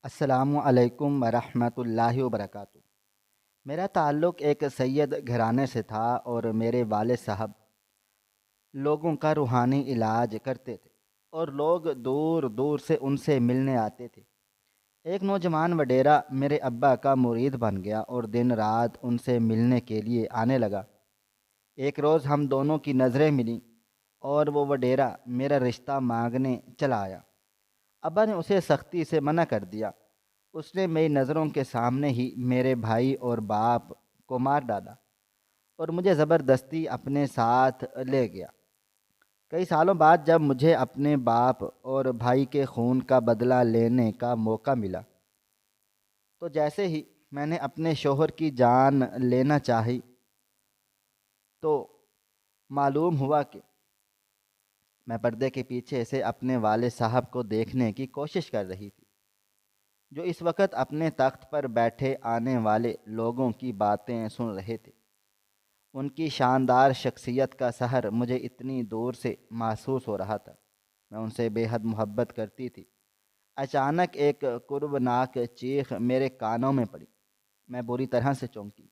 السلام علیکم ورحمۃ اللہ وبرکاتہ۔ میرا تعلق ایک سید گھرانے سے تھا اور میرے والد صاحب لوگوں کا روحانی علاج کرتے تھے اور لوگ دور دور سے ان سے ملنے آتے تھے۔ ایک نوجوان وڈیرا میرے ابا کا مرید بن گیا اور دن رات ان سے ملنے کے لیے آنے لگا۔ ایک روز ہم دونوں کی نظریں ملیں اور وہ وڈیرا میرا رشتہ مانگنے چلا آیا۔ ابا نے اسے سختی سے منع کر دیا۔ اس نے میری نظروں کے سامنے ہی میرے بھائی اور باپ کو مار ڈالا اور مجھے زبردستی اپنے ساتھ لے گیا۔ کئی سالوں بعد جب مجھے اپنے باپ اور بھائی کے خون کا بدلہ لینے کا موقع ملا تو جیسے ہی میں نے اپنے شوہر کی جان لینا چاہی تو معلوم ہوا کہ میں پردے کے پیچھے سے اپنے والد صاحب کو دیکھنے کی کوشش کر رہی تھی، جو اس وقت اپنے تخت پر بیٹھے آنے والے لوگوں کی باتیں سن رہے تھے۔ ان کی شاندار شخصیت کا سحر مجھے اتنی دور سے محسوس ہو رہا تھا۔ میں ان سے بے حد محبت کرتی تھی۔ اچانک ایک کربناک چیخ میرے کانوں میں پڑی۔ میں بری طرح سے چونکی۔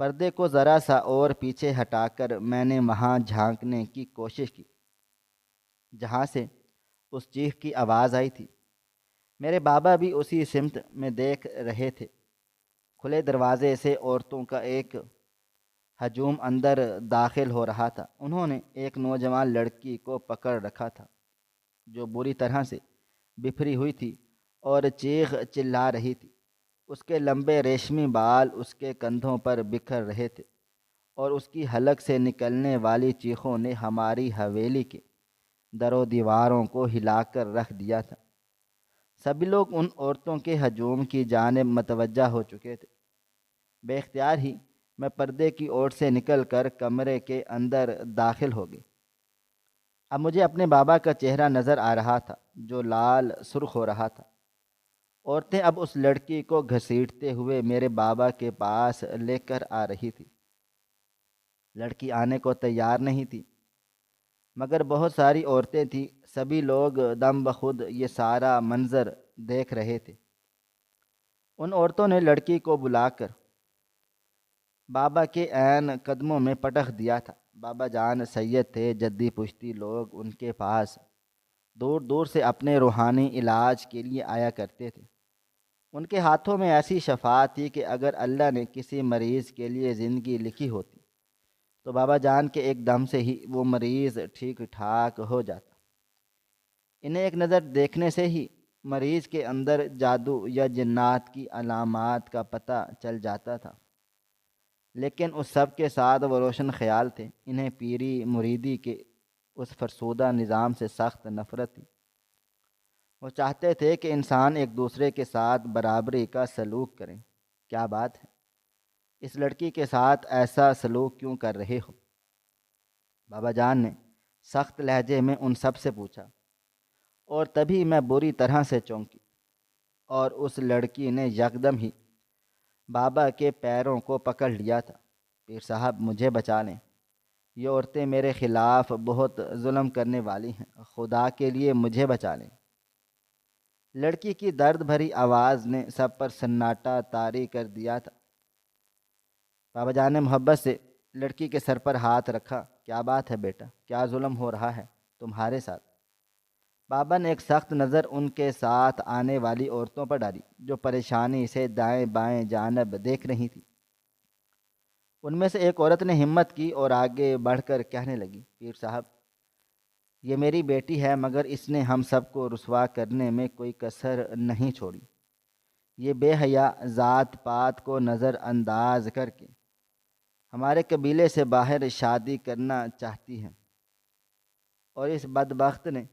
پردے کو ذرا سا اور پیچھے ہٹا کر میں نے وہاں جھانکنے کی کوشش کی جہاں سے اس چیخ کی آواز آئی تھی۔ میرے بابا بھی اسی سمت میں دیکھ رہے تھے۔ کھلے دروازے سے عورتوں کا ایک ہجوم اندر داخل ہو رہا تھا۔ انہوں نے ایک نوجوان لڑکی کو پکڑ رکھا تھا جو بری طرح سے بفری ہوئی تھی اور چیخ چلا رہی تھی۔ اس کے لمبے ریشمی بال اس کے کندھوں پر بکھر رہے تھے اور اس کی حلق سے نکلنے والی چیخوں نے ہماری حویلی کے در و دیواروں کو ہلا کر رکھ دیا تھا۔ سبھی لوگ ان عورتوں کے ہجوم کی جانب متوجہ ہو چکے تھے۔ بے اختیار ہی میں پردے کی اوٹ سے نکل کر کمرے کے اندر داخل ہو گئی۔ اب مجھے اپنے بابا کا چہرہ نظر آ رہا تھا جو لال سرخ ہو رہا تھا۔ عورتیں اب اس لڑکی کو گھسیٹتے ہوئے میرے بابا کے پاس لے کر آ رہی تھی۔ لڑکی آنے کو تیار نہیں تھی مگر بہت ساری عورتیں تھیں۔ سبھی لوگ دم بخود یہ سارا منظر دیکھ رہے تھے۔ ان عورتوں نے لڑکی کو بلا کر بابا کے عین قدموں میں پٹخ دیا تھا۔ بابا جان سید تھے، جدی پشتی لوگ ان کے پاس دور دور سے اپنے روحانی علاج کے لیے آیا کرتے تھے۔ ان کے ہاتھوں میں ایسی شفا تھی کہ اگر اللہ نے کسی مریض کے لیے زندگی لکھی ہوتی تو بابا جان کے ایک دم سے ہی وہ مریض ٹھیک ٹھاک ہو جاتا۔ انہیں ایک نظر دیکھنے سے ہی مریض کے اندر جادو یا جنات کی علامات کا پتہ چل جاتا تھا۔ لیکن اس سب کے ساتھ وہ روشن خیال تھے۔ انہیں پیری مریدی کے اس فرسودہ نظام سے سخت نفرت تھی۔ وہ چاہتے تھے کہ انسان ایک دوسرے کے ساتھ برابری کا سلوک کریں۔ کیا بات ہے، اس لڑکی کے ساتھ ایسا سلوک کیوں کر رہے ہو؟ بابا جان نے سخت لہجے میں ان سب سے پوچھا، اور تبھی میں بری طرح سے چونکی اور اس لڑکی نے یکدم ہی بابا کے پیروں کو پکڑ لیا تھا۔ پیر صاحب مجھے بچا لیں، یہ عورتیں میرے خلاف بہت ظلم کرنے والی ہیں، خدا کے لیے مجھے بچا لیں۔ لڑکی کی درد بھری آواز نے سب پر سناٹا طاری کر دیا تھا۔ بابا جان نے محبت سے لڑکی کے سر پر ہاتھ رکھا۔ کیا بات ہے بیٹا، کیا ظلم ہو رہا ہے تمہارے ساتھ؟ بابا نے ایک سخت نظر ان کے ساتھ آنے والی عورتوں پر ڈالی جو پریشانی سے دائیں بائیں جانب دیکھ رہی تھی۔ ان میں سے ایک عورت نے ہمت کی اور آگے بڑھ کر کہنے لگی، پیر صاحب یہ میری بیٹی ہے مگر اس نے ہم سب کو رسوا کرنے میں کوئی کسر نہیں چھوڑی۔ یہ بے حیا ذات پات کو نظر انداز کر کے ہمارے قبیلے سے باہر شادی کرنا چاہتی ہے، اور اس بدبخت نے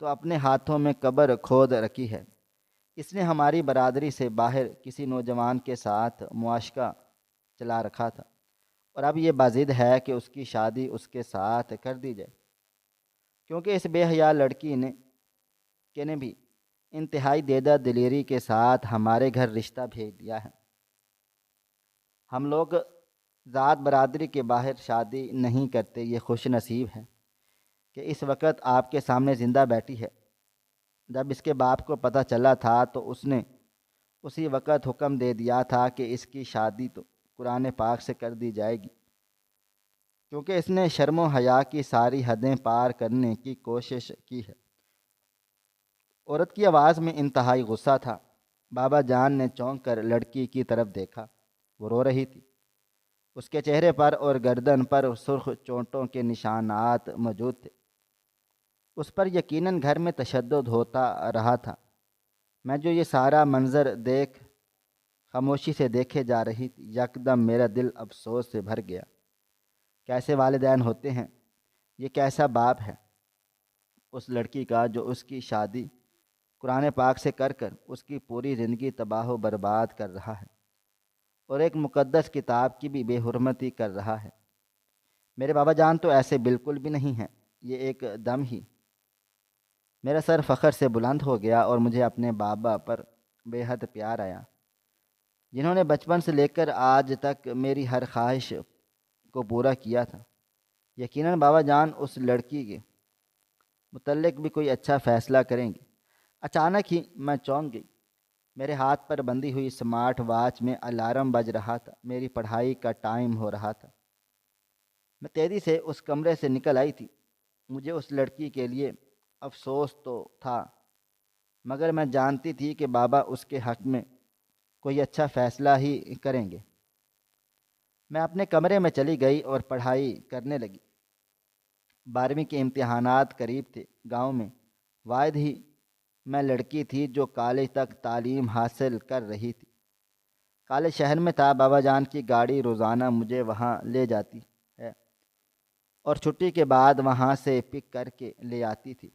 تو اپنے ہاتھوں میں قبر کھود رکھی ہے۔ اس نے ہماری برادری سے باہر کسی نوجوان کے ساتھ معاشقہ چلا رکھا تھا، اور اب یہ بازد ہے کہ اس کی شادی اس کے ساتھ کر دی جائے، کیونکہ اس بے حیا لڑکی نے بھی انتہائی دیدہ دلیری کے ساتھ ہمارے گھر رشتہ بھیج دیا ہے۔ ہم لوگ ذات برادری کے باہر شادی نہیں کرتے۔ یہ خوش نصیب ہے کہ اس وقت آپ کے سامنے زندہ بیٹھی ہے، جب اس کے باپ کو پتہ چلا تھا تو اس نے اسی وقت حکم دے دیا تھا کہ اس کی شادی تو قرآن پاک سے کر دی جائے گی، کیونکہ اس نے شرم و حیا کی ساری حدیں پار کرنے کی کوشش کی ہے۔ عورت کی آواز میں انتہائی غصہ تھا۔ بابا جان نے چونک کر لڑکی کی طرف دیکھا، وہ رو رہی تھی۔ اس کے چہرے پر اور گردن پر سرخ چونٹوں کے نشانات موجود تھے۔ اس پر یقیناً گھر میں تشدد ہوتا رہا تھا۔ میں جو یہ سارا منظر خاموشی سے دیکھے جا رہی تھی، یکدم میرا دل افسوس سے بھر گیا۔ کیسے والدین ہوتے ہیں، یہ کیسا باپ ہے اس لڑکی کا جو اس کی شادی قرآن پاک سے کر کر اس کی پوری زندگی تباہ و برباد کر رہا ہے، اور ایک مقدس کتاب کی بھی بے حرمتی کر رہا ہے۔ میرے بابا جان تو ایسے بالکل بھی نہیں ہیں۔ یہ ایک دم ہی میرا سر فخر سے بلند ہو گیا اور مجھے اپنے بابا پر بے حد پیار آیا، جنہوں نے بچپن سے لے کر آج تک میری ہر خواہش کو پورا کیا تھا۔ یقیناً بابا جان اس لڑکی کے متعلق بھی کوئی اچھا فیصلہ کریں گے۔ اچانک ہی میں چونک گئی۔ میرے ہاتھ پر بندھی ہوئی سمارٹ واچ میں الارم بج رہا تھا۔ میری پڑھائی کا ٹائم ہو رہا تھا۔ میں تیزی سے اس کمرے سے نکل آئی تھی۔ مجھے اس لڑکی کے لیے افسوس تو تھا، مگر میں جانتی تھی کہ بابا اس کے حق میں کوئی اچھا فیصلہ ہی کریں گے۔ میں اپنے کمرے میں چلی گئی اور پڑھائی کرنے لگی۔ 12ویں کے امتحانات قریب تھے۔ گاؤں میں واحد ہی میں لڑکی تھی جو کالج تک تعلیم حاصل کر رہی تھی۔ کالج شہر میں تھا۔ بابا جان کی گاڑی روزانہ مجھے وہاں لے جاتی ہے اور چھٹی کے بعد وہاں سے پک کر کے لے آتی تھی۔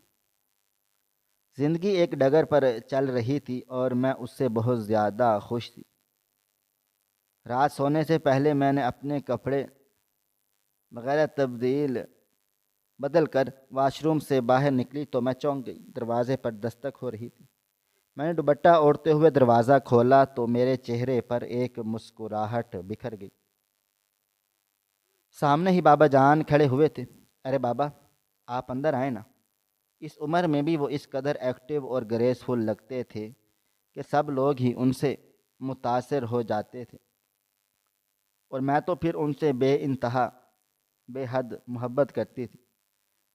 زندگی ایک ڈگر پر چل رہی تھی اور میں اس سے بہت زیادہ خوش تھی۔ رات سونے سے پہلے میں نے اپنے کپڑے وغیرہ بدل کر واش روم سے باہر نکلی تو میں چونک گئی۔ دروازے پر دستک ہو رہی تھی۔ میں نے دوپٹہ اوڑھتے ہوئے دروازہ کھولا تو میرے چہرے پر ایک مسکراہٹ بکھر گئی۔ سامنے ہی بابا جان کھڑے ہوئے تھے۔ ارے بابا، آپ اندر آئیں نا۔ اس عمر میں بھی وہ اس قدر ایکٹیو اور گریسفل لگتے تھے کہ سب لوگ ہی ان سے متاثر ہو جاتے تھے، اور میں تو پھر ان سے بے انتہا بے حد محبت کرتی تھی۔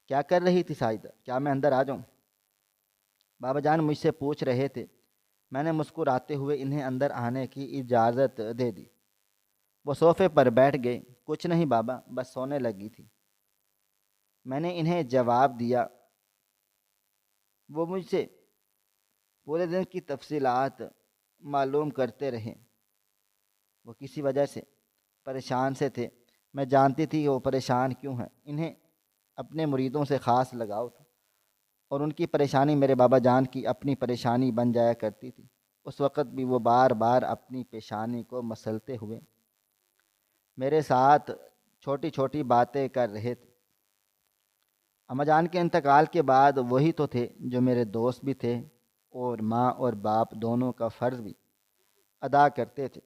کیا کر رہی تھی ساجدہ؟ کیا میں اندر آ جاؤں؟ بابا جان مجھ سے پوچھ رہے تھے۔ میں نے مسکراتے ہوئے انہیں اندر آنے کی اجازت دے دی۔ وہ صوفے پر بیٹھ گئے۔ کچھ نہیں بابا، بس سونے لگی تھی، میں نے انہیں جواب دیا۔ وہ مجھ سے پورے دن کی تفصیلات معلوم کرتے رہے۔ وہ کسی وجہ سے پریشان سے تھے۔ میں جانتی تھی کہ وہ پریشان کیوں ہیں۔ انہیں اپنے مریدوں سے خاص لگاؤ تھا، اور ان کی پریشانی میرے بابا جان کی اپنی پریشانی بن جایا کرتی تھی۔ اس وقت بھی وہ بار بار اپنی پیشانی کو مسلتے ہوئے میرے ساتھ چھوٹی چھوٹی باتیں کر رہے تھے۔ اماں جان کے انتقال کے بعد وہی تو تھے جو میرے دوست بھی تھے اور ماں اور باپ دونوں کا فرض بھی ادا کرتے تھے۔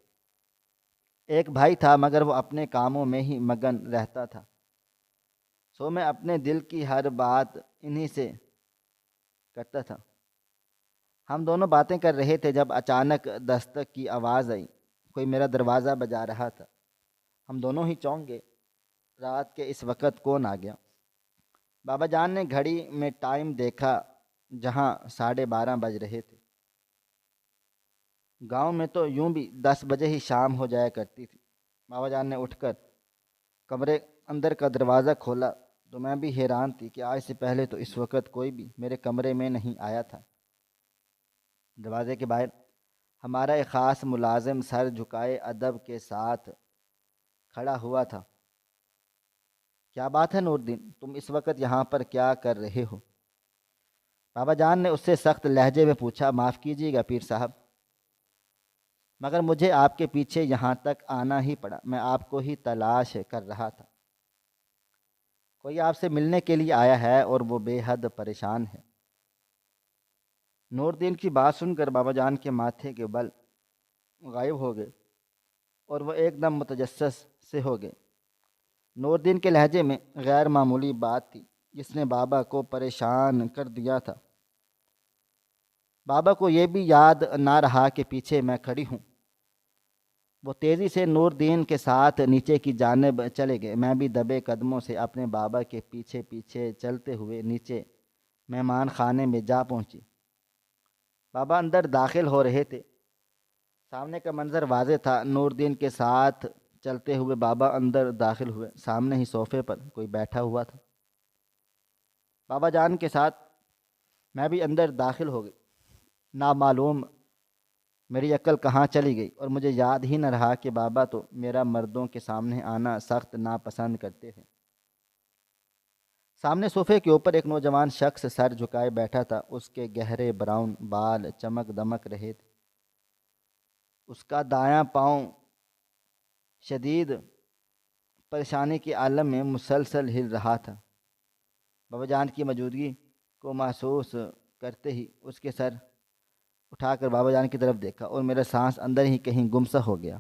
ایک بھائی تھا مگر وہ اپنے کاموں میں ہی مگن رہتا تھا، سو میں اپنے دل کی ہر بات انہی سے کرتا تھا۔ ہم دونوں باتیں کر رہے تھے جب اچانک دستک کی آواز آئی۔ کوئی میرا دروازہ بجا رہا تھا۔ ہم دونوں ہی چونک گئے۔ رات کے اس وقت کون آ گیا؟ بابا جان نے گھڑی میں ٹائم دیکھا جہاں 12:30 بج رہے تھے۔ گاؤں میں تو یوں بھی 10 بجے ہی شام ہو جایا کرتی تھی۔ بابا جان نے اٹھ کر کمرے اندر کا دروازہ کھولا تو میں بھی حیران تھی کہ آج سے پہلے تو اس وقت کوئی بھی میرے کمرے میں نہیں آیا تھا۔ دروازے کے باہر ہمارا ایک خاص ملازم سر جھکائے ادب کے ساتھ کھڑا ہوا تھا۔ کیا بات ہے نور دین، تم اس وقت یہاں پر کیا کر رہے ہو؟ بابا جان نے اس سے سخت لہجے میں پوچھا۔ معاف کیجیے گا پیر صاحب، مگر مجھے آپ کے پیچھے یہاں تک آنا ہی پڑا۔ میں آپ کو ہی تلاش کر رہا تھا۔ کوئی آپ سے ملنے کے لیے آیا ہے اور وہ بے حد پریشان ہے۔ نور دین کی بات سن کر بابا جان کے ماتھے کے بل غائب ہو گئے اور وہ ایک دم متجسس سے ہو گئے۔ نور دین کے لہجے میں غیر معمولی بات تھی جس نے بابا کو پریشان کر دیا تھا۔ بابا کو یہ بھی یاد نہ رہا کہ پیچھے میں کھڑی ہوں۔ وہ تیزی سے نور دین کے ساتھ نیچے کی جانب چلے گئے۔ میں بھی دبے قدموں سے اپنے بابا کے پیچھے پیچھے چلتے ہوئے نیچے مہمان خانے میں جا پہنچی۔ بابا اندر داخل ہو رہے تھے۔ سامنے کا منظر واضح تھا۔ نور دین کے ساتھ چلتے ہوئے بابا اندر داخل ہوئے۔ سامنے ہی صوفے پر کوئی بیٹھا ہوا تھا۔ بابا جان کے ساتھ میں بھی اندر داخل ہو گئی۔ نامعلوم میری عقل کہاں چلی گئی اور مجھے یاد ہی نہ رہا کہ بابا تو میرا مردوں کے سامنے آنا سخت ناپسند کرتے تھے۔ سامنے صوفے کے اوپر ایک نوجوان شخص سر جھکائے بیٹھا تھا۔ اس کے گہرے براؤن بال چمک دمک رہے تھے۔ اس کا دایاں پاؤں شدید پریشانی کے عالم میں مسلسل ہل رہا تھا۔ بابا جان کی موجودگی کو محسوس کرتے ہی اس کے سر اٹھا کر بابا جان کی طرف دیکھا اور میرا سانس اندر ہی کہیں گم سا ہو گیا۔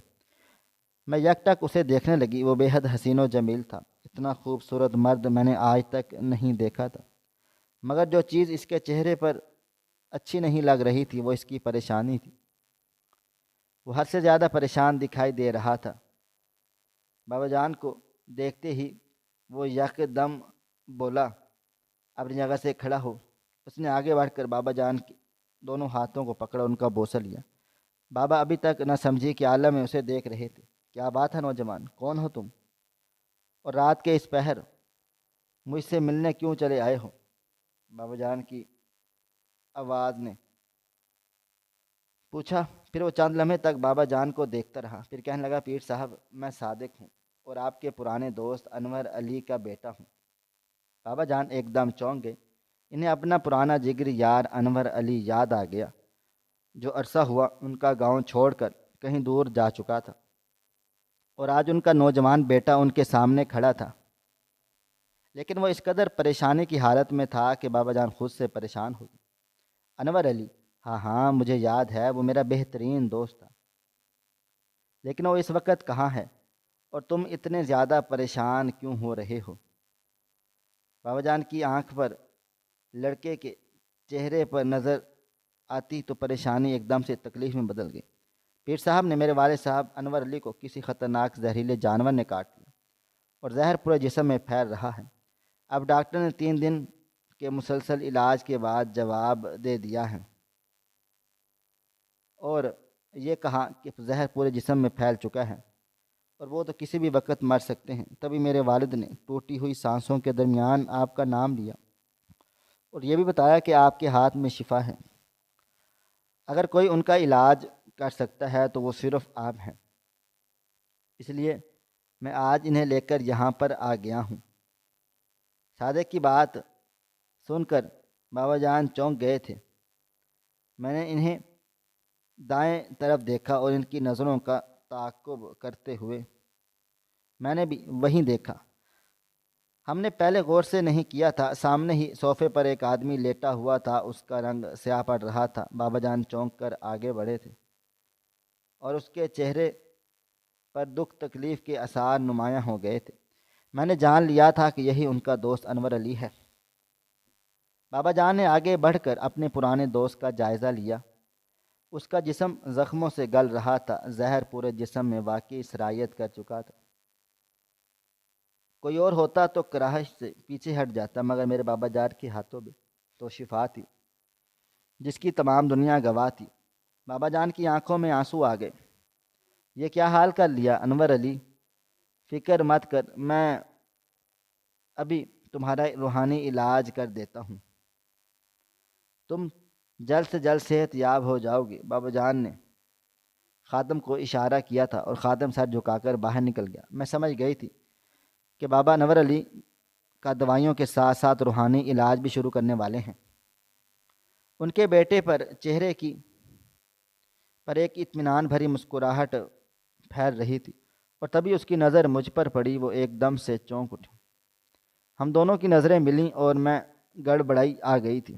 میں یک ٹک اسے دیکھنے لگی۔ وہ بے حد حسین و جمیل تھا۔ اتنا خوبصورت مرد میں نے آج تک نہیں دیکھا تھا، مگر جو چیز اس کے چہرے پر اچھی نہیں لگ رہی تھی وہ اس کی پریشانی تھی۔ وہ حد سے زیادہ پریشان دکھائی دے رہا تھا۔ بابا جان کو دیکھتے ہی وہ یک دم بولا، اپنی جگہ سے کھڑا ہو۔ اس نے آگے بڑھ کر بابا جان کے دونوں ہاتھوں کو پکڑا، ان کا بوسہ لیا۔ بابا ابھی تک نہ سمجھی کہ عالم میں اسے دیکھ رہے تھے۔ کیا بات ہے نوجوان، کون ہو تم؟ اور رات کے اس پہر مجھ سے ملنے کیوں چلے آئے ہو؟ بابا جان کی آواز نے پوچھا۔ پھر وہ چند لمحے تک بابا جان کو دیکھتا رہا، پھر کہنے لگا، پیر صاحب میں صادق ہوں اور آپ کے پرانے دوست انور علی کا بیٹا ہوں۔ بابا جان ایک دم چونک گئے۔ انہیں اپنا پرانا جگری یار انور علی یاد آ گیا، جو عرصہ ہوا ان کا گاؤں چھوڑ کر کہیں دور جا چکا تھا، اور آج ان کا نوجوان بیٹا ان کے سامنے کھڑا تھا۔ لیکن وہ اس قدر پریشانی کی حالت میں تھا کہ بابا جان خود سے پریشان ہو گئے۔ انور علی، ہاں ہاں مجھے یاد ہے، وہ میرا بہترین دوست تھا، لیکن وہ اس وقت کہاں ہے اور تم اتنے زیادہ پریشان کیوں ہو رہے ہو؟ بابا جان کی آنکھ پر لڑکے کے چہرے پر نظر آتی تو پریشانی ایک دم سے تکلیف میں بدل گئی۔ پیر صاحب نے میرے والد صاحب انور علی کو کسی خطرناک زہریلے جانور نے کاٹ لیا اور زہر پورے جسم میں پھیل رہا ہے۔ اب ڈاکٹر نے 3 دن کے مسلسل علاج کے بعد جواب دے دیا ہے اور یہ کہا کہ زہر پورے جسم میں پھیل چکا ہے اور وہ تو کسی بھی وقت مر سکتے ہیں۔ تبھی میرے والد نے ٹوٹی ہوئی سانسوں کے درمیان آپ کا نام لیا اور یہ بھی بتایا کہ آپ کے ہاتھ میں شفا ہے۔ اگر کوئی ان کا علاج کر سکتا ہے تو وہ صرف آپ ہیں، اس لیے میں آج انہیں لے کر یہاں پر آ گیا ہوں۔ صادق کی بات سن کر بابا جان چونک گئے تھے۔ میں نے انہیں دائیں طرف دیکھا اور ان کی نظروں کا تعاقب کرتے ہوئے میں نے بھی وہیں دیکھا۔ ہم نے پہلے غور سے نہیں کیا تھا، سامنے ہی صوفے پر ایک آدمی لیٹا ہوا تھا، اس کا رنگ سیاہ پڑ رہا تھا۔ بابا جان چونک کر آگے بڑھے تھے اور اس کے چہرے پر دکھ تکلیف کے آثار نمایاں ہو گئے تھے۔ میں نے جان لیا تھا کہ یہی ان کا دوست انور علی ہے۔ بابا جان نے آگے بڑھ کر اپنے پرانے دوست کا جائزہ لیا۔ اس کا جسم زخموں سے گل رہا تھا، زہر پورے جسم میں واقعی سرایت کر چکا تھا۔ کوئی اور ہوتا تو کراہش سے پیچھے ہٹ جاتا، مگر میرے بابا جان کے ہاتھوں میں تو شفا تھی جس کی تمام دنیا گواہ تھی۔ بابا جان کی آنکھوں میں آنسو آ گئے۔ یہ کیا حال کر لیا انور علی؟ فکر مت کر، میں ابھی تمہارا روحانی علاج کر دیتا ہوں، تم جلد سے جلد صحت یاب ہو جاؤ گے۔ بابا جان نے خادم کو اشارہ کیا تھا اور خادم سر جھکا کر باہر نکل گیا۔ میں سمجھ گئی تھی کہ بابا انور علی کا دوائیوں کے ساتھ ساتھ روحانی علاج بھی شروع کرنے والے ہیں۔ ان کے بیٹے پر چہرے کی پر ایک اطمینان بھری مسکراہٹ پھیل رہی تھی اور تبھی اس کی نظر مجھ پر پڑی۔ وہ ایک دم سے چونک اٹھے۔ ہم دونوں کی نظریں ملیں اور میں گڑبڑائی آ گئی تھی۔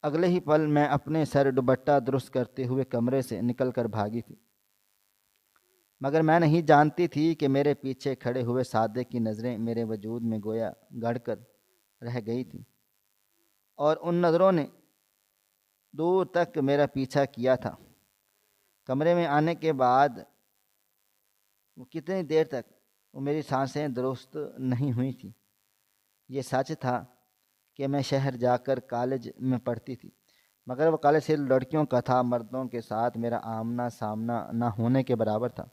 اگلے ہی پل میں اپنے سر دوپٹہ درست کرتے ہوئے کمرے سے نکل کر بھاگی تھی، مگر میں نہیں جانتی تھی کہ میرے پیچھے کھڑے ہوئے صادق کی نظریں میرے وجود میں گویا گڑ کر رہ گئی تھیں اور ان نظروں نے دور تک میرا پیچھا کیا تھا۔ کمرے میں آنے کے بعد وہ کتنی دیر تک وہ میری سانسیں درست نہیں ہوئی تھیں۔ یہ سچ تھا کہ میں شہر جا کر کالج میں پڑھتی تھی، مگر وہ کالج صرف لڑکیوں کا تھا، مردوں کے ساتھ میرا آمنا سامنا نہ ہونے کے برابر تھا۔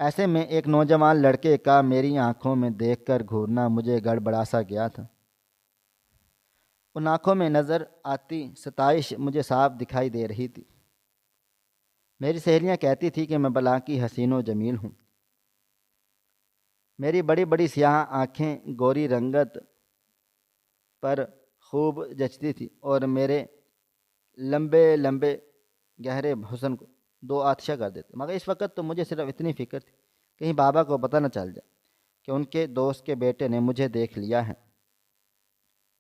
ایسے میں ایک نوجوان لڑکے کا میری آنکھوں میں دیکھ کر گھورنا مجھے گڑبڑا سا گیا تھا۔ ان آنکھوں میں نظر آتی ستائش مجھے صاف دکھائی دے رہی تھی۔ میری سہیلیاں کہتی تھی کہ میں بلا کی حسین و جمیل ہوں۔ میری بڑی بڑی سیاہ آنکھیں گوری رنگت پر خوب جچتی تھی اور میرے لمبے لمبے گہرے حسن کو دو آتشہ کر دیتے، مگر اس وقت تو مجھے صرف اتنی فکر تھی کہیں بابا کو پتہ نہ چل جائے کہ ان کے دوست کے بیٹے نے مجھے دیکھ لیا ہے۔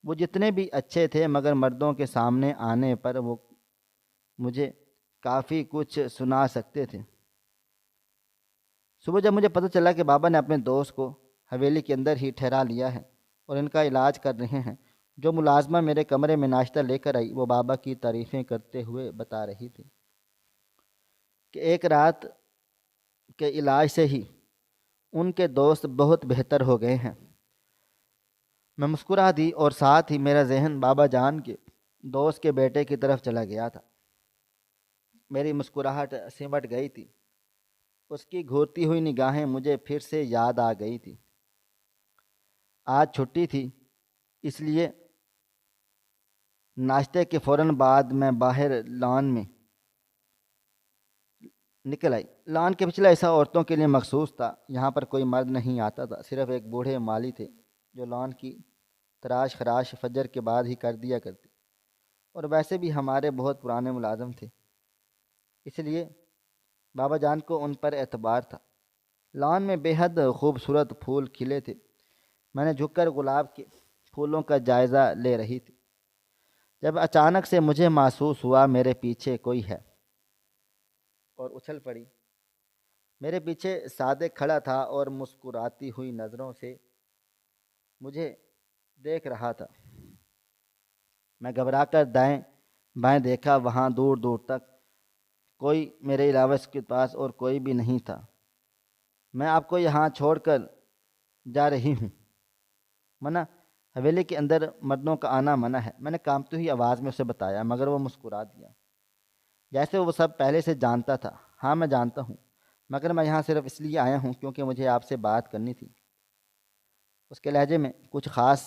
وہ جتنے بھی اچھے تھے مگر مردوں کے سامنے آنے پر وہ مجھے کافی کچھ سنا سکتے تھے۔ صبح جب مجھے پتہ چلا کہ بابا نے اپنے دوست کو حویلی کے اندر ہی ٹھہرا لیا ہے اور ان کا علاج کر رہے ہیں، جو ملازمہ میرے کمرے میں ناشتہ لے کر آئی وہ بابا کی تعریفیں کرتے ہوئے بتا رہی تھی کہ ایک رات کے علاج سے ہی ان کے دوست بہت بہتر ہو گئے ہیں۔ میں مسکرا دی اور ساتھ ہی میرا ذہن بابا جان کے دوست کے بیٹے کی طرف چلا گیا تھا۔ میری مسکراہٹ سمٹ گئی تھی۔ اس کی گھورتی ہوئی نگاہیں مجھے پھر سے یاد آ گئی تھی۔ آج چھٹی تھی، اس لیے ناشتے کے فوراً بعد میں باہر لان میں نکل آئی۔ لان کے پچھلا حصہ عورتوں کے لیے مخصوص تھا، یہاں پر کوئی مرد نہیں آتا تھا، صرف ایک بوڑھے مالی تھے جو لان کی تراش خراش فجر کے بعد ہی کر دیا کرتے، اور ویسے بھی ہمارے بہت پرانے ملازم تھے، اس لیے بابا جان کو ان پر اعتبار تھا۔ لان میں بے حد خوبصورت پھول کھلے تھے۔ میں نے جھک کر گلاب کے پھولوں کا جائزہ لے رہی تھی جب اچانک سے مجھے محسوس ہوا میرے پیچھے کوئی ہے، اور اچھل پڑی۔ میرے پیچھے صادق کھڑا تھا اور مسکراتی ہوئی نظروں سے مجھے دیکھ رہا تھا۔ میں گھبرا کر دائیں بائیں دیکھا، وہاں دور دور تک کوئی میرے علاوہ اس کے پاس اور کوئی بھی نہیں تھا۔ میں آپ کو یہاں چھوڑ کر جا رہی ہوں۔ منع، حویلی کے اندر مردوں کا آنا منع ہے، میں نے کانپتی ہوئی آواز میں اسے بتایا، مگر وہ مسکرا دیا جیسے وہ سب پہلے سے جانتا تھا۔ ہاں میں جانتا ہوں، مگر میں یہاں صرف اس لیے آیا ہوں کیونکہ مجھے آپ سے بات کرنی تھی۔ اس کے لہجے میں کچھ خاص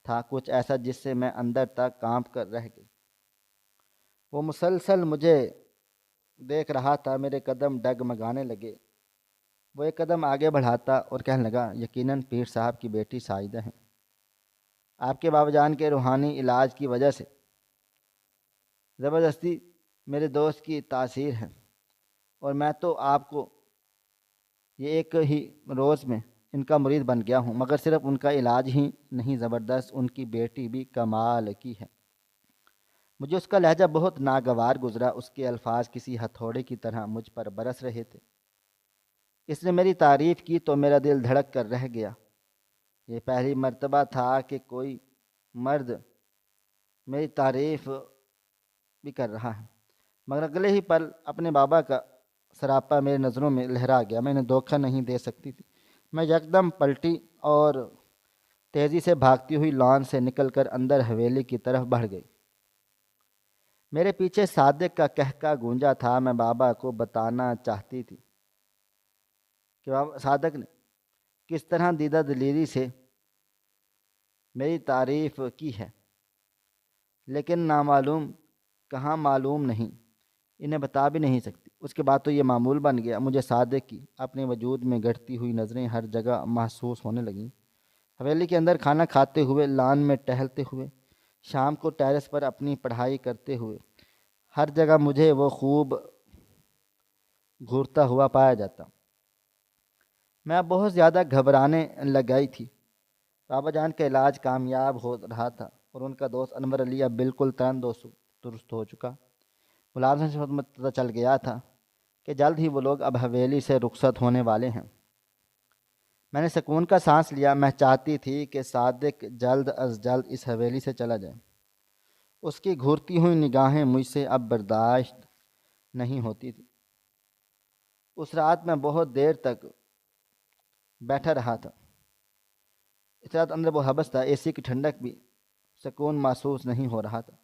تھا، کچھ ایسا جس سے میں اندر تک کانپ کر رہ گئی۔ وہ مسلسل مجھے دیکھ رہا تھا، میرے قدم ڈگمگانے لگے۔ وہ ایک قدم آگے بڑھاتا اور کہنے لگا، یقیناً پیر صاحب کی بیٹی ساجدہ ہیں۔ آپ کے بابا جان کے روحانی علاج کی وجہ سے زبردستی میرے دوست کی تاثیر ہے، اور میں تو آپ کو یہ ایک ہی روز میں ان کا مرید بن گیا ہوں، مگر صرف ان کا علاج ہی نہیں، زبردست ان کی بیٹی بھی کمال کی ہے۔ مجھے اس کا لہجہ بہت ناگوار گزرا، اس کے الفاظ کسی ہتھوڑے کی طرح مجھ پر برس رہے تھے۔ اس نے میری تعریف کی تو میرا دل دھڑک کر رہ گیا۔ یہ پہلی مرتبہ تھا کہ کوئی مرد میری تعریف بھی کر رہا ہے، مگر اگلے ہی پل اپنے بابا کا سراپا میری نظروں میں لہرا گیا۔ میں انہیں دھوکہ نہیں دے سکتی تھی۔ میں یکدم پلٹی اور تیزی سے بھاگتی ہوئی لان سے نکل کر اندر حویلی کی طرف بڑھ گئی۔ میرے پیچھے صادق کا کہکا گونجا تھا۔ میں بابا کو بتانا چاہتی تھی کہ بابا صادق نے کس طرح دیدہ دلیری سے میری تعریف کی ہے، لیکن نامعلوم کہاں معلوم نہیں، انہیں بتا بھی نہیں سکتی۔ اس کے بعد تو یہ معمول بن گیا۔ مجھے صادق کی اپنے وجود میں گھٹتی ہوئی نظریں ہر جگہ محسوس ہونے لگیں۔ حویلی کے اندر کھانا کھاتے ہوئے، لان میں ٹہلتے ہوئے، شام کو ٹیرس پر اپنی پڑھائی کرتے ہوئے، ہر جگہ مجھے وہ خوب گھورتا ہوا پایا جاتا۔ میں اب بہت زیادہ گھبرانے لگائی تھی۔ بابا جان کا علاج کامیاب ہو رہا تھا اور ان کا دوست انور علی اب بالکل ترند و درست ہو چکا۔ ملازم سے پتہ چل گیا تھا کہ جلد ہی وہ لوگ اب حویلی سے رخصت ہونے والے ہیں۔ میں نے سکون کا سانس لیا۔ میں چاہتی تھی کہ صادق جلد از جلد اس حویلی سے چلا جائے۔ اس کی گھورتی ہوئی نگاہیں مجھ سے اب برداشت نہیں ہوتی تھی۔ اس رات میں بہت دیر تک بیٹھا رہا تھا۔ اس رات اندر وہ حبس تھا، اے سی کی ٹھنڈک بھی سکون محسوس نہیں ہو رہا تھا۔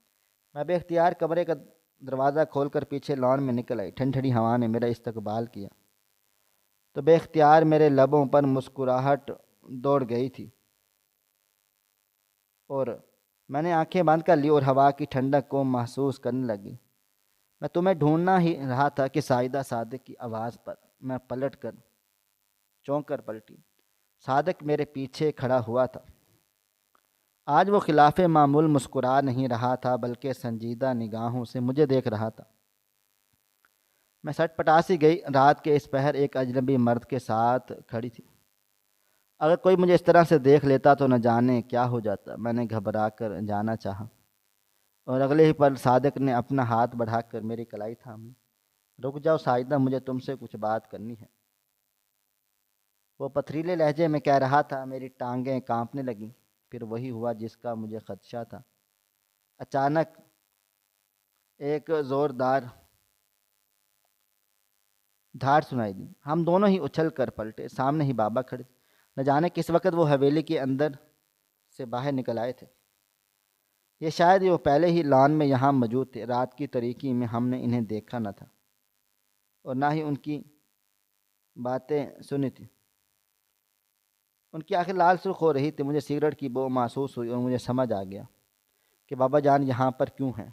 میں بے اختیار کمرے کا دروازہ کھول کر پیچھے لان میں نکل آئی۔ ٹھنڈی ٹھنڈی ہوا نے میرا استقبال کیا تو بے اختیار میرے لبوں پر مسکراہٹ دوڑ گئی تھی، اور میں نے آنکھیں بند کر لی اور ہوا کی ٹھنڈک کو محسوس کرنے لگی۔ میں تمہیں ڈھونڈنا ہی رہا تھا کہ سائدہ صادق کی آواز پر میں پلٹ کر چونک کر پلٹی۔ صادق میرے پیچھے کھڑا ہوا تھا۔ آج وہ خلاف معمول مسکرا نہیں رہا تھا بلکہ سنجیدہ نگاہوں سے مجھے دیکھ رہا تھا۔ میں سٹ پٹا سی گئی۔ رات کے اس پہر ایک اجنبی مرد کے ساتھ کھڑی تھی۔ اگر کوئی مجھے اس طرح سے دیکھ لیتا تو نہ جانے کیا ہو جاتا۔ میں نے گھبرا کر جانا چاہا اور اگلے ہی پل صادق نے اپنا ہاتھ بڑھا کر میری کلائی تھام لی۔ رک جاؤ سائدہ، مجھے تم سے کچھ بات کرنی ہے، وہ پتھریلے لہجے میں کہہ رہا تھا۔ میری ٹانگیں کانپنے لگیں۔ پھر وہی ہوا جس کا مجھے خدشہ تھا۔ اچانک ایک زوردار دھاڑ سنائی دی۔ ہم دونوں ہی اچھل کر پلٹے۔ سامنے ہی بابا کھڑے تھے۔ نہ جانے کس وقت وہ حویلی کے اندر سے باہر نکل آئے تھے۔ یہ شاید وہ پہلے ہی لان میں یہاں موجود تھے۔ رات کی تاریکی میں ہم نے انہیں دیکھا نہ تھا اور نہ ہی ان کی باتیں سنی تھی۔ ان کی آنکھیں لال سرخ ہو رہی تھی۔ مجھے سگریٹ کی بو محسوس ہوئی اور مجھے سمجھ آ گیا کہ بابا جان یہاں پر کیوں ہیں۔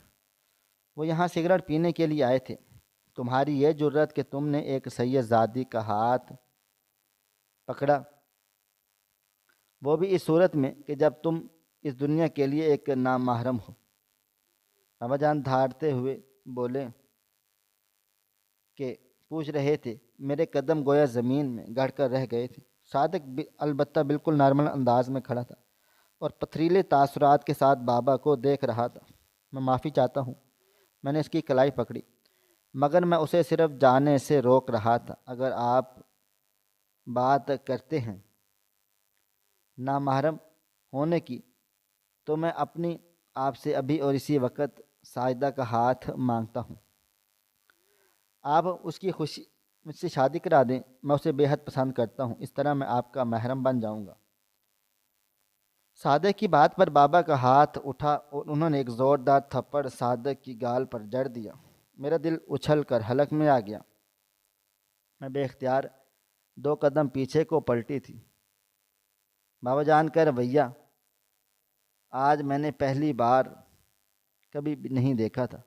وہ یہاں سگریٹ پینے کے لیے آئے تھے۔ تمہاری یہ جرت کہ تم نے ایک سید زادی کا ہاتھ پکڑا، وہ بھی اس صورت میں کہ جب تم اس دنیا کے لیے ایک نامحرم ہو۔ بابا جان دھاڑتے ہوئے بولے کہ پوچھ رہے تھے۔ میرے قدم گویا زمین میں گڑ کر رہ گئے تھے۔ صادق البتہ بالکل نارمل انداز میں کھڑا تھا اور پتھریلے تاثرات کے ساتھ بابا کو دیکھ رہا تھا۔ میں معافی چاہتا ہوں، میں نے اس کی کلائی پکڑی، مگر میں اسے صرف جانے سے روک رہا تھا۔ اگر آپ بات کرتے ہیں نامحرم ہونے کی تو میں اپنی آپ سے ابھی اور اسی وقت سائدہ کا ہاتھ مانگتا ہوں۔ آپ اس کی خوشی مجھ سے شادی کرا دیں، میں اسے بے حد پسند کرتا ہوں، اس طرح میں آپ کا محرم بن جاؤں گا۔ صادق کی بات پر بابا کا ہاتھ اٹھا اور انہوں نے ایک زوردار تھپڑ صادق کی گال پر جڑ دیا۔ میرا دل اچھل کر حلق میں آ گیا۔ میں بے اختیار 2 قدم پیچھے کو پلٹی تھی۔ بابا جان کا رویہ آج میں نے پہلی بار کبھی بھی نہیں دیکھا تھا۔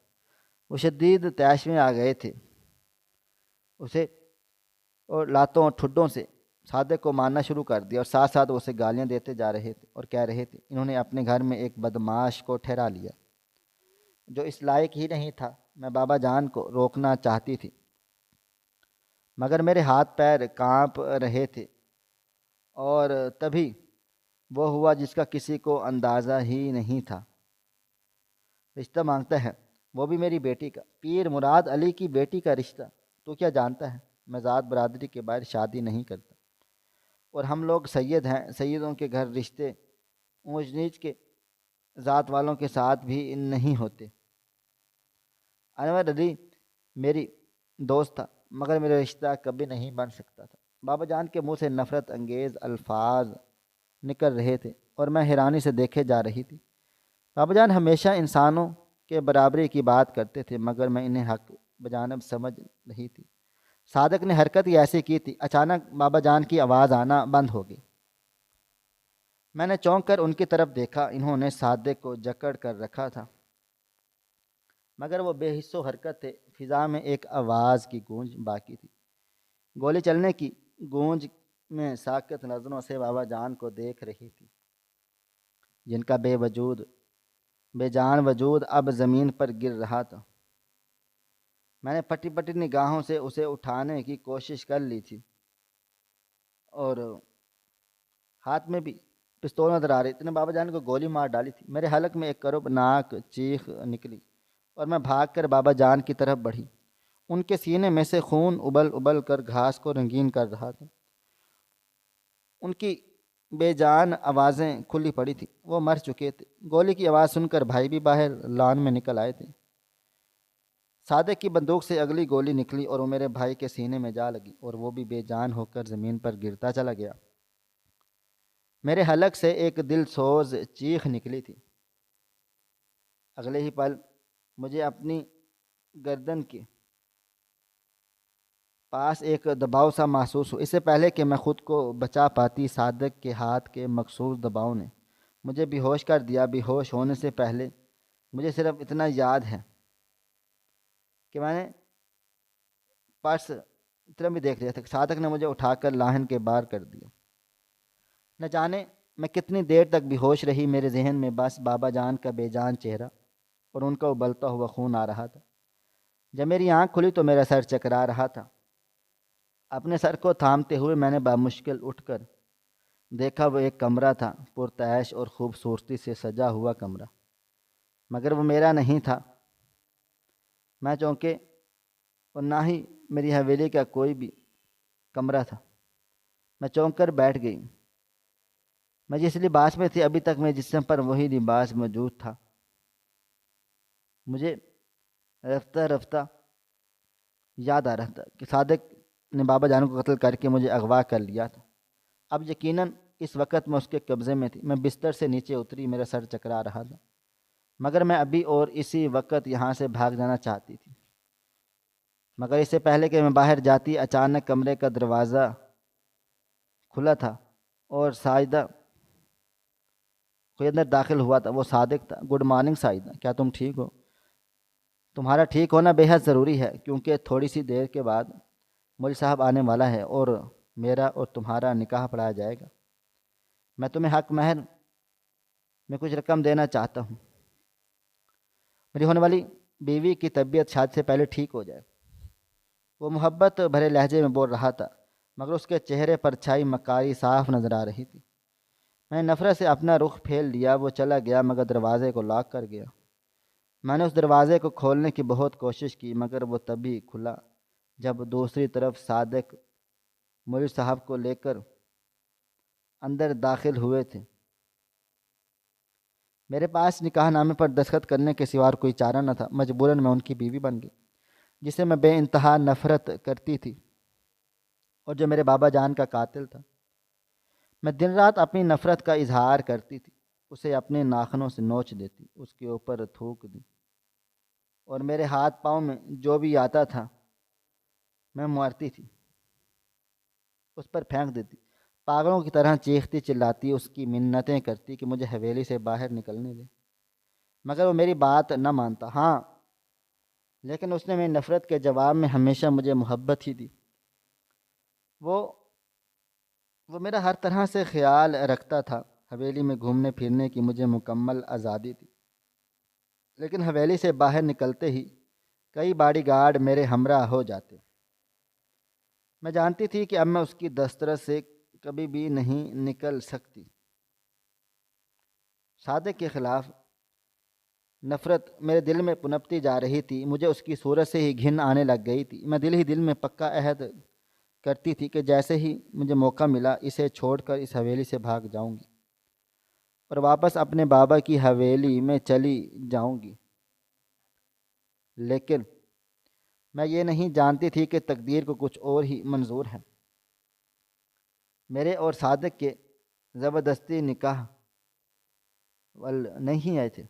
وہ شدید طیش میں آ گئے تھے۔ اسے اور لاتوں اور ٹھڈوں سے صادق کو مارنا شروع کر دیا اور ساتھ ساتھ وہ اسے گالیاں دیتے جا رہے تھے اور کہہ رہے تھے انہوں نے اپنے گھر میں ایک بدمعاش کو ٹھہرا لیا جو اس لائق ہی نہیں تھا۔ میں بابا جان کو روکنا چاہتی تھی مگر میرے ہاتھ پیر کانپ رہے تھے، اور تبھی وہ ہوا جس کا کسی کو اندازہ ہی نہیں تھا۔ رشتہ مانگتا ہے، وہ بھی میری بیٹی کا، پیر مراد علی کی بیٹی کا رشتہ۔ تو کیا جانتا ہے میں ذات برادری کے باہر شادی نہیں کرتا، اور ہم لوگ سید ہیں۔ سیدوں کے گھر رشتے اونچ نیچ کے ذات والوں کے ساتھ بھی نہیں ہوتے۔ انور علی میری دوست تھا مگر میرا رشتہ کبھی نہیں بن سکتا تھا۔ بابا جان کے منہ سے نفرت انگیز الفاظ نکل رہے تھے اور میں حیرانی سے دیکھے جا رہی تھی۔ بابا جان ہمیشہ انسانوں کے برابری کی بات کرتے تھے مگر میں انہیں حق بجانب سمجھ رہی تھی۔ صادق نے حرکت ہی ایسی کی تھی۔ اچانک بابا جان کی آواز آنا بند ہو گئی۔ میں نے چونک کر ان کی طرف دیکھا۔ انہوں نے صادق کو جکڑ کر رکھا تھا مگر وہ بے حس و حرکت تھے۔ فضا میں ایک آواز کی گونج باقی تھی، گولی چلنے کی گونج میں ساکت نظروں سے بابا جان کو دیکھ رہی تھی جن کا بے جان وجود اب زمین پر گر رہا تھا۔ میں نے پٹی پٹی نگاہوں سے اسے اٹھانے کی کوشش کر لی تھی اور ہاتھ میں بھی پستول نظر آ رہی تھی۔ بابا جان کو گولی مار ڈالی تھی۔ میرے حلق میں ایک کربناک چیخ نکلی اور میں بھاگ کر بابا جان کی طرف بڑھی۔ ان کے سینے میں سے خون ابل ابل کر گھاس کو رنگین کر رہا تھا۔ ان کی بے جان آوازیں کھلی پڑی تھیں، وہ مر چکے تھے۔ گولی کی آواز سن کر بھائی بھی باہر لان میں نکل آئے تھے۔ صادق کی بندوق سے اگلی گولی نکلی اور وہ میرے بھائی کے سینے میں جا لگی اور وہ بھی بے جان ہو کر زمین پر گرتا چلا گیا۔ میرے حلق سے ایک دل سوز چیخ نکلی تھی۔ اگلے ہی پل مجھے اپنی گردن کے پاس ایک دباؤ سا محسوس ہو۔ اس سے پہلے کہ میں خود کو بچا پاتی، صادق کے ہاتھ کے مخصوص دباؤ نے مجھے بے ہوش کر دیا۔ بے ہوش ہونے سے پہلے مجھے صرف اتنا یاد ہے کہ میں نے پرس اتنا بھی دیکھ لیا تھا کہ صادق نے مجھے اٹھا کر لاہن کے باہر کر دیا۔ نہ جانے میں کتنی دیر تک بے ہوش رہی، میرے ذہن میں بس بابا جان کا بے جان چہرہ اور ان کا ابلتا ہوا خون آ رہا تھا۔ جب میری آنکھ کھلی تو میرا سر چکرا رہا تھا۔ اپنے سر کو تھامتے ہوئے میں نے بامشکل اٹھ کر دیکھا، وہ ایک کمرہ تھا، پرتعیش اور خوبصورتی سے سجا ہوا کمرہ، مگر وہ میرا نہیں تھا۔ میں چونکہ اور نہ ہی میری حویلی کا کوئی بھی کمرہ تھا۔ میں چونک کر بیٹھ گئی۔ میں جس لباس میں تھی ابھی تک میرے جسم پر وہی لباس موجود تھا۔ مجھے رفتہ رفتہ یاد آ رہا تھا کہ صادق نے بابا جان کو قتل کر کے مجھے اغوا کر لیا تھا۔ اب یقیناً اس وقت میں اس کے قبضے میں تھی۔ میں بستر سے نیچے اتری، میرا سر چکرا رہا تھا، مگر میں ابھی اور اسی وقت یہاں سے بھاگ جانا چاہتی تھی۔ مگر اس سے پہلے کہ میں باہر جاتی، اچانک کمرے کا دروازہ کھلا تھا اور ساجدہ کوئی اندر داخل ہوا تھا۔ وہ صادق تھا۔ گڈ مارننگ ساجدہ، کیا تم ٹھیک ہو؟ تمہارا ٹھیک ہونا بے حد ضروری ہے، کیونکہ تھوڑی سی دیر کے بعد مول صاحب آنے والا ہے اور میرا اور تمہارا نکاح پڑھایا جائے گا۔ میں تمہیں حق مہر میں کچھ رقم دینا چاہتا ہوں۔ میری ہونے والی بیوی کی طبیعت شادی سے پہلے ٹھیک ہو جائے۔ وہ محبت بھرے لہجے میں بول رہا تھا، مگر اس کے چہرے پر چھائی مکاری صاف نظر آ رہی تھی۔ میں نے نفرت سے اپنا رخ پھیر لیا۔ وہ چلا گیا مگر دروازے کو لاک کر گیا۔ میں نے اس دروازے کو کھولنے کی بہت کوشش کی، مگر وہ تبھی کھلا جب دوسری طرف صادق مولوی صاحب کو لے کر اندر داخل ہوئے تھے۔ میرے پاس نکاح نامے پر دستخط کرنے کے سوا کوئی چارہ نہ تھا۔ مجبوراً میں ان کی بیوی بن گئی، جسے میں بے انتہا نفرت کرتی تھی اور جو میرے بابا جان کا قاتل تھا۔ میں دن رات اپنی نفرت کا اظہار کرتی تھی، اسے اپنے ناخنوں سے نوچ دیتی، اس کے اوپر تھوک دی اور میرے ہاتھ پاؤں میں جو بھی آتا تھا میں مارتی تھی، اس پر پھینک دیتی۔ پاگلوں کی طرح چیختی چلاتی، اس کی منتیں کرتی کہ مجھے حویلی سے باہر نکلنے دے، مگر وہ میری بات نہ مانتا۔ ہاں، لیکن اس نے میری نفرت کے جواب میں ہمیشہ مجھے محبت ہی دی۔ وہ میرا ہر طرح سے خیال رکھتا تھا۔ حویلی میں گھومنے پھرنے کی مجھے مکمل آزادی تھی، لیکن حویلی سے باہر نکلتے ہی کئی باڈی گارڈ میرے ہمراہ ہو جاتے۔ میں جانتی تھی کہ اب میں اس کی دسترس سے کبھی بھی نہیں نکل سکتی۔ صادق کے خلاف نفرت میرے دل میں پنپتی جا رہی تھی۔ مجھے اس کی صورت سے ہی گھن آنے لگ گئی تھی۔ میں دل ہی دل میں پکا عہد کرتی تھی کہ جیسے ہی مجھے موقع ملا اسے چھوڑ کر اس حویلی سے بھاگ جاؤں گی اور واپس اپنے بابا کی حویلی میں چلی جاؤں گی۔ لیکن میں یہ نہیں جانتی تھی کہ تقدیر کو کچھ اور ہی منظور ہے۔ میرے اور صادق کے زبردستی نکاح نہیں آئے تھے۔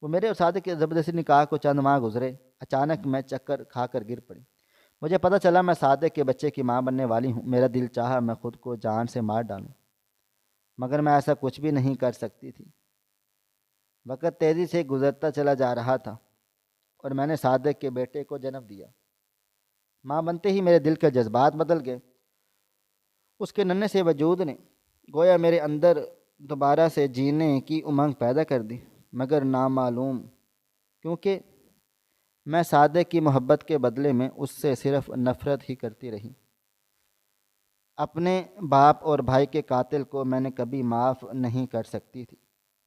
وہ میرے اور صادق کے زبردستی نکاح کو چند ماہ گزرے، اچانک میں چکر کھا کر گر پڑی۔ مجھے پتہ چلا میں صادق کے بچے کی ماں بننے والی ہوں۔ میرا دل چاہا میں خود کو جان سے مار ڈالوں، مگر میں ایسا کچھ بھی نہیں کر سکتی تھی۔ وقت تیزی سے گزرتا چلا جا رہا تھا اور میں نے صادق کے بیٹے کو جنم دیا۔ ماں بنتے ہی میرے دل کے جذبات بدل گئے۔ اس کے ننھے سے وجود نے گویا میرے اندر دوبارہ سے جینے کی امنگ پیدا کر دی، مگر نامعلوم کیونکہ میں صادق کی محبت کے بدلے میں اس سے صرف نفرت ہی کرتی رہی۔ اپنے باپ اور بھائی کے قاتل کو میں نے کبھی معاف نہیں کر سکتی تھی۔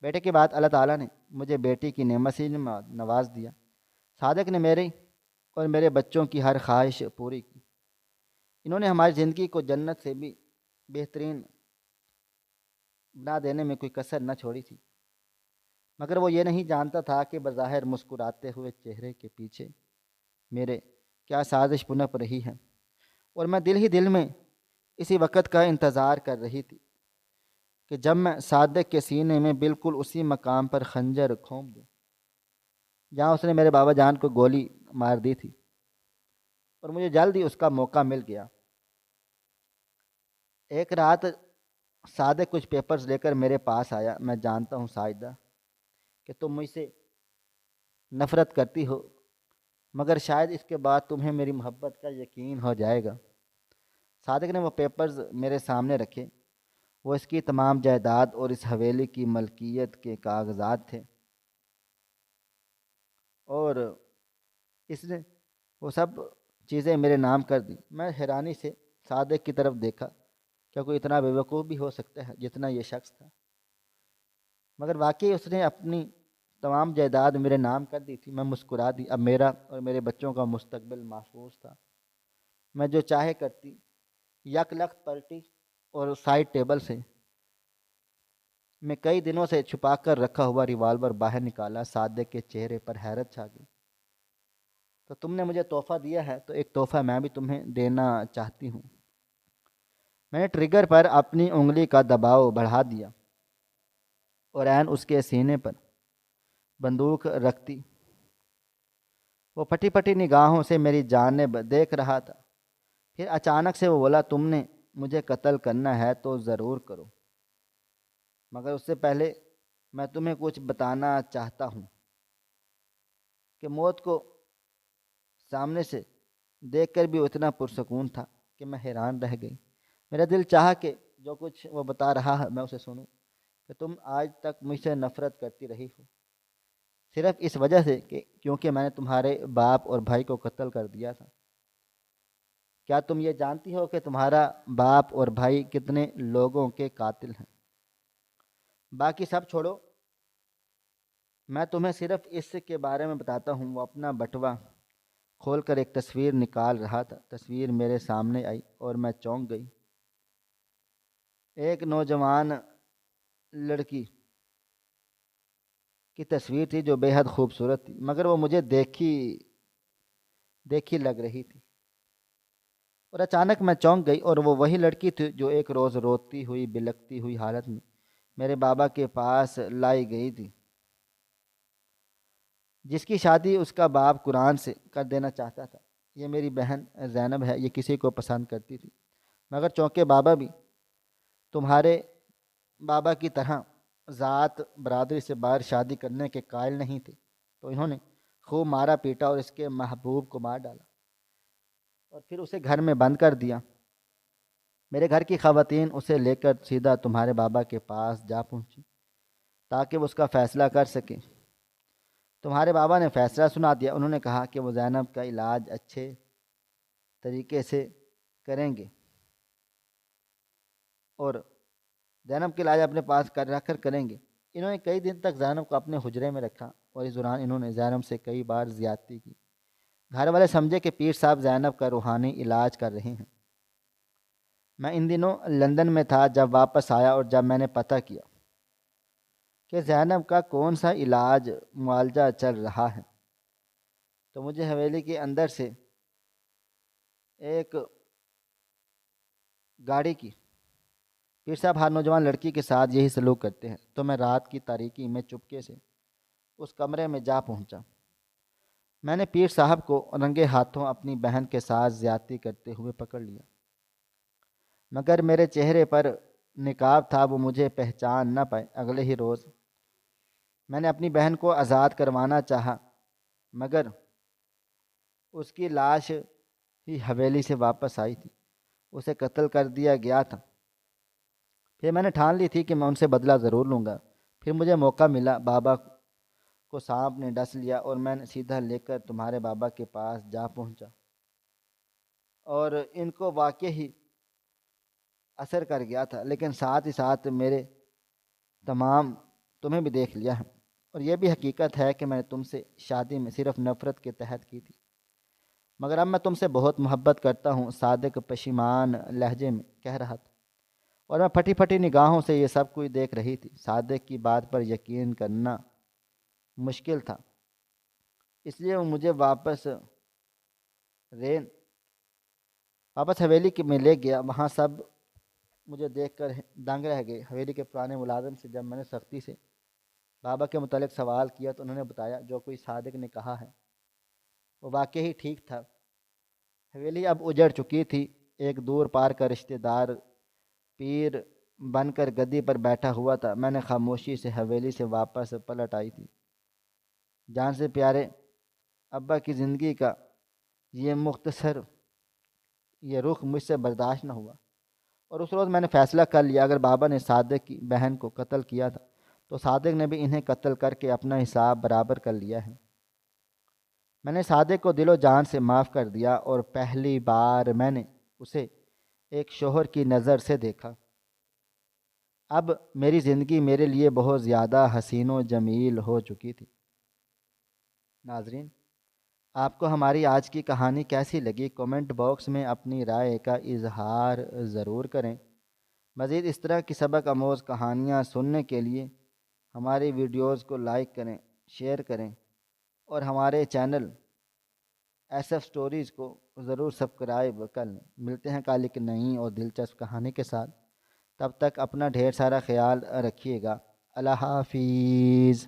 بیٹے کے بعد اللہ تعالیٰ نے مجھے بیٹی کی نعمت سے نواز دیا۔ صادق نے میری اور میرے بچوں کی ہر خواہش پوری کی۔ انہوں نے ہماری زندگی کو جنت سے بھی بہترین بنا دینے میں کوئی کسر نہ چھوڑی تھی، مگر وہ یہ نہیں جانتا تھا کہ بظاہر مسکراتے ہوئے چہرے کے پیچھے میرے کیا سازش پنپ رہی ہے، اور میں دل ہی دل میں اسی وقت کا انتظار کر رہی تھی کہ جب میں صادق کے سینے میں بالکل اسی مقام پر خنجر کھونپ دوں جہاں اس نے میرے بابا جان کو گولی مار دی تھی، اور مجھے جلد ہی اس کا موقع مل گیا۔ ایک رات صادق کچھ پیپرز لے کر میرے پاس آیا۔ میں جانتا ہوں ساجدہ کہ تم مجھ سے نفرت کرتی ہو، مگر شاید اس کے بعد تمہیں میری محبت کا یقین ہو جائے گا۔ صادق نے وہ پیپرز میرے سامنے رکھے۔ وہ اس کی تمام جائیداد اور اس حویلی کی ملکیت کے کاغذات تھے، اور اس نے وہ سب چیزیں میرے نام کر دی۔ میں حیرانی سے صادق کی طرف دیکھا، کیا کوئی اتنا بے وقوف بھی ہو سکتا ہے جتنا یہ شخص تھا؟ مگر واقعی اس نے اپنی تمام جائیداد میرے نام کر دی تھی۔ میں مسکرا دی۔ اب میرا اور میرے بچوں کا مستقبل محفوظ تھا۔ میں جو چاہے کرتی۔ یک لخت پلٹی اور سائڈ ٹیبل سے میں کئی دنوں سے چھپا کر رکھا ہوا ریوالور باہر نکالا۔ صادق کے چہرے پر حیرت چھا گئی۔ تو تم نے مجھے تحفہ دیا ہے، تو ایک تحفہ میں بھی تمہیں دینا چاہتی ہوں۔ میں نے ٹریگر پر اپنی انگلی کا دباؤ بڑھا دیا اور عین اس کے سینے پر بندوق رکھتی وہ پھٹی پھٹی نگاہوں سے میری جانب دیکھ رہا تھا۔ پھر اچانک سے وہ بولا، تم نے مجھے قتل کرنا ہے تو ضرور کرو، مگر اس سے پہلے میں تمہیں کچھ بتانا چاہتا ہوں کہ موت کو سامنے سے دیکھ کر بھی اتنا پرسکون تھا کہ میں حیران رہ گئی۔ میرا دل چاہا کہ جو کچھ وہ بتا رہا ہے میں اسے سنوں، کہ تم آج تک مجھ سے نفرت کرتی رہی ہو صرف اس وجہ سے کہ کیونکہ میں نے تمہارے باپ اور بھائی کو قتل کر دیا تھا۔ کیا تم یہ جانتی ہو کہ تمہارا باپ اور بھائی کتنے لوگوں کے قاتل ہیں؟ باقی سب چھوڑو، میں تمہیں صرف اس کے بارے میں بتاتا ہوں۔ وہ اپنا بٹوا کھول کر ایک تصویر نکال رہا تھا۔ تصویر میرے سامنے آئی اور میں چونک گئی۔ ایک نوجوان لڑکی کی تصویر تھی جو بے حد خوبصورت تھی، مگر وہ مجھے دیکھی لگ رہی تھی، اور اچانک میں چونک گئی، اور وہ وہی لڑکی تھی جو ایک روز روتی ہوئی بلکتی ہوئی حالت میں میرے بابا کے پاس لائی گئی تھی، جس کی شادی اس کا باپ قرآن سے کر دینا چاہتا تھا۔ یہ میری بہن زینب ہے۔ یہ کسی کو پسند کرتی تھی، مگر چونکہ بابا بھی تمہارے بابا کی طرح ذات برادری سے باہر شادی کرنے کے قائل نہیں تھے، تو انہوں نے خوب مارا پیٹا اور اس کے محبوب کو مار ڈالا، اور پھر اسے گھر میں بند کر دیا۔ میرے گھر کی خواتین اسے لے کر سیدھا تمہارے بابا کے پاس جا پہنچی تاکہ وہ اس کا فیصلہ کر سکیں۔ تمہارے بابا نے فیصلہ سنا دیا۔ انہوں نے کہا کہ وہ زینب کا علاج اچھے طریقے سے کریں گے، اور زینب کے علاج اپنے پاس رکھ کر کریں گے۔ انہوں نے کئی دن تک زینب کو اپنے حجرے میں رکھا، اور اس دوران انہوں نے زینب سے کئی بار زیادتی کی۔ گھر والے سمجھے کہ پیر صاحب زینب کا روحانی علاج کر رہے ہیں۔ میں ان دنوں لندن میں تھا۔ جب واپس آیا اور جب میں نے پتہ کیا کہ زینب کا کون سا علاج معالجہ چل رہا ہے، تو مجھے حویلی کے اندر سے ایک گاڑی کی، پیر صاحب ہر نوجوان لڑکی کے ساتھ یہی سلوک کرتے ہیں، تو میں رات کی تاریکی میں چپکے سے اس کمرے میں جا پہنچا۔ میں نے پیر صاحب کو رنگے ہاتھوں اپنی بہن کے ساتھ زیادتی کرتے ہوئے پکڑ لیا، مگر میرے چہرے پر نقاب تھا، وہ مجھے پہچان نہ پائے۔ اگلے ہی روز میں نے اپنی بہن کو آزاد کروانا چاہا، مگر اس کی لاش ہی حویلی سے واپس آئی تھی۔ اسے قتل کر دیا گیا تھا۔ پھر میں نے ٹھان لی تھی کہ میں ان سے بدلہ ضرور لوں گا۔ پھر مجھے موقع ملا، بابا کو سانپ نے ڈس لیا، اور میں نے سیدھا لے کر تمہارے بابا کے پاس جا پہنچا، اور ان کو واقعی اثر کر گیا تھا، لیکن ساتھ ہی ساتھ میرے تمام تمہیں بھی دیکھ لیا ہے، اور یہ بھی حقیقت ہے کہ میں نے تم سے شادی میں صرف نفرت کے تحت کی تھی، مگر اب میں تم سے بہت محبت کرتا ہوں۔ صادق پشیمان لہجے میں کہہ رہا تھا۔ اور میں پھٹی پھٹی نگاہوں سے یہ سب کچھ دیکھ رہی تھی۔ صادق کی بات پر یقین کرنا مشکل تھا، اس لیے وہ مجھے رین واپس حویلی میں لے گیا۔ وہاں سب مجھے دیکھ کر دنگ رہ گئے۔ حویلی کے پرانے ملازم سے جب میں نے سختی سے بابا کے متعلق سوال کیا تو انہوں نے بتایا جو کوئی صادق نے کہا ہے وہ واقعی ٹھیک تھا۔ حویلی اب اجڑ چکی تھی۔ ایک دور پار کا رشتہ دار پیر بن کر گدی پر بیٹھا ہوا تھا۔ میں نے خاموشی سے حویلی سے واپس پلٹ آئی تھی۔ جان سے پیارے ابا کی زندگی کا یہ مختصر یہ رخ مجھ سے برداشت نہ ہوا، اور اس روز میں نے فیصلہ کر لیا اگر بابا نے صادق کی بہن کو قتل کیا تھا تو صادق نے بھی انہیں قتل کر کے اپنا حساب برابر کر لیا ہے۔ میں نے صادق کو دل و جان سے معاف کر دیا، اور پہلی بار میں نے اسے ایک شوہر کی نظر سے دیکھا۔ اب میری زندگی میرے لیے بہت زیادہ حسین و جمیل ہو چکی تھی۔ ناظرین، آپ کو ہماری آج کی کہانی کیسی لگی؟ کومنٹ باکس میں اپنی رائے کا اظہار ضرور کریں۔ مزید اس طرح کی سبق آموز کہانیاں سننے کے لیے ہماری ویڈیوز کو لائک کریں، شیئر کریں، اور ہمارے چینل ایس ایف سٹوریز کو ضرور سبسکرائب کر لیں۔ ملتے ہیں کل ایک نئی اور دلچسپ کہانی کے ساتھ۔ تب تک اپنا ڈھیر سارا خیال رکھیے گا۔ اللہ حافظ۔